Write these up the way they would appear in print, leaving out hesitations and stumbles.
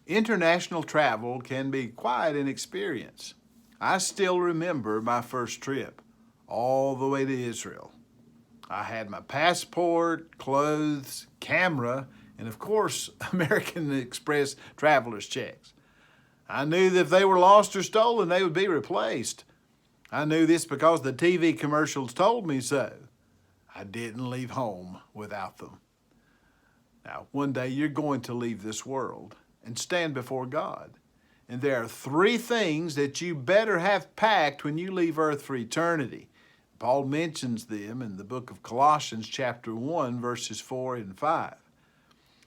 International travel can be quite an experience. I still remember my first trip, all the way to Israel. I had my passport, clothes, camera, and of course, American Express traveler's checks. I knew that if they were lost or stolen, they would be replaced. I knew this because the TV commercials told me so. I didn't leave home without them. Now, one day you're going to leave this world and stand before God. And there are three things that you better have packed when you leave earth for eternity. Paul mentions them in the book of Colossians chapter 1, verses 4 and 5.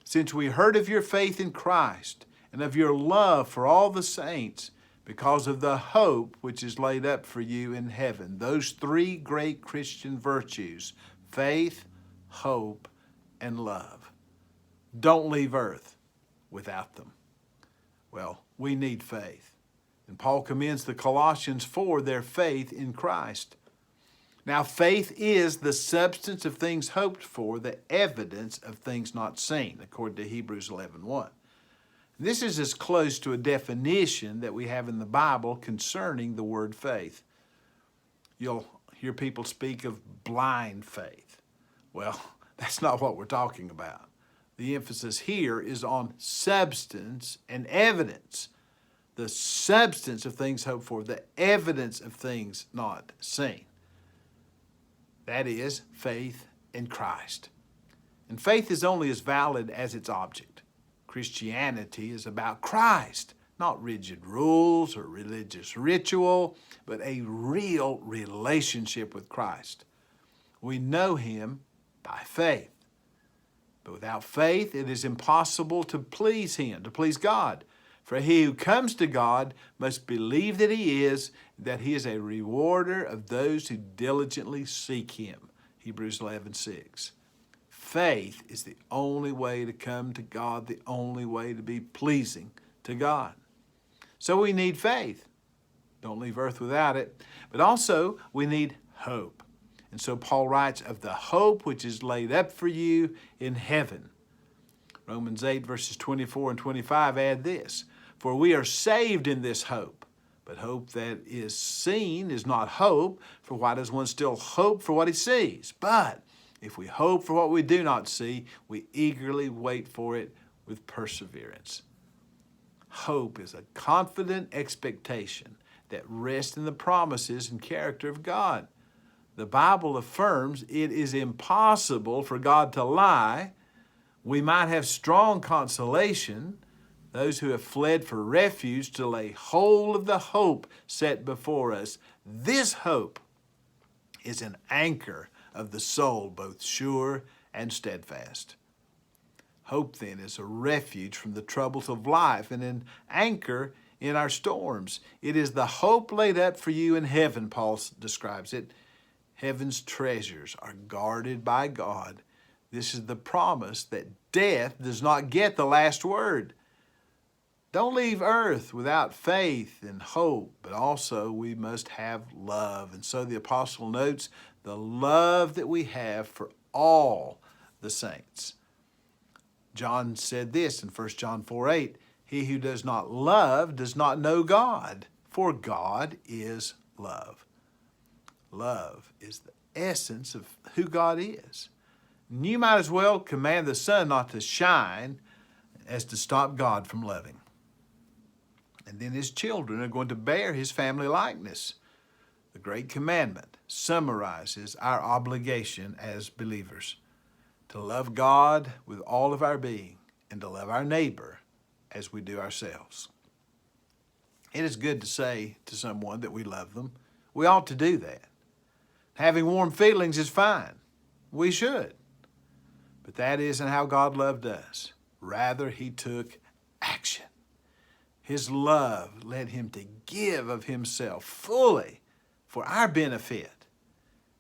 Since we heard of your faith in Christ and of your love for all the saints, because of the hope which is laid up for you in heaven. Those three great Christian virtues, faith, hope, and love. Don't leave earth without them. Well, we need faith. And Paul commends the Colossians for their faith in Christ. Now, faith is the substance of things hoped for, the evidence of things not seen, according to Hebrews 11:1. This is as close to a definition that we have in the Bible concerning the word faith. You'll hear people speak of blind faith. Well, that's not what we're talking about. The emphasis here is on substance and evidence. The substance of things hoped for, the evidence of things not seen. That is faith in Christ. And faith is only as valid as its object. Christianity is about Christ, not rigid rules or religious ritual, but a real relationship with Christ. We know Him by faith. But without faith, it is impossible to please Him, to please God. For he who comes to God must believe that He is a rewarder of those who diligently seek Him. Hebrews 11:6. Faith is the only way to come to God, the only way to be pleasing to God. So we need faith. Don't leave earth without it. But also we need hope. And so Paul writes of the hope which is laid up for you in heaven. Romans 8 verses 24 and 25 add this. For we are saved in this hope. But hope that is seen is not hope, for why does one still hope for what he sees? But if we hope for what we do not see, we eagerly wait for it with perseverance. Hope is a confident expectation that rests in the promises and character of God. The Bible affirms it is impossible for God to lie. We might have strong consolation, those who have fled for refuge, to lay hold of the hope set before us. This hope is an anchor of the soul, both sure and steadfast. Hope, then, is a refuge from the troubles of life and an anchor in our storms. It is the hope laid up for you in heaven, Paul describes it. Heaven's treasures are guarded by God. This is the promise that death does not get the last word. Don't leave earth without faith and hope, but also we must have love. And so the apostle notes the love that we have for all the saints. John said this in 1 John 4:8, he who does not love does not know God, for God is love. Love is the essence of who God is. And you might as well command the sun not to shine as to stop God from loving. And then His children are going to bear His family likeness. The Great Commandment summarizes our obligation as believers to love God with all of our being and to love our neighbor as we do ourselves. It is good to say to someone that we love them. We ought to do that. Having warm feelings is fine. We should. But that isn't how God loved us. Rather, He took action. His love led Him to give of Himself fully for our benefit.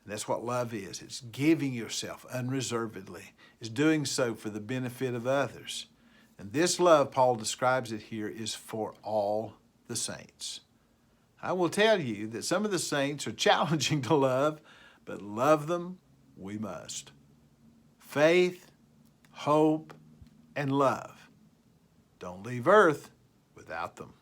And that's what love is. It's giving yourself unreservedly. It's doing so for the benefit of others. And this love, Paul describes it here, is for all the saints. I will tell you that some of the saints are challenging to love, but love them we must. Faith, hope, and love. Don't leave Earth without them.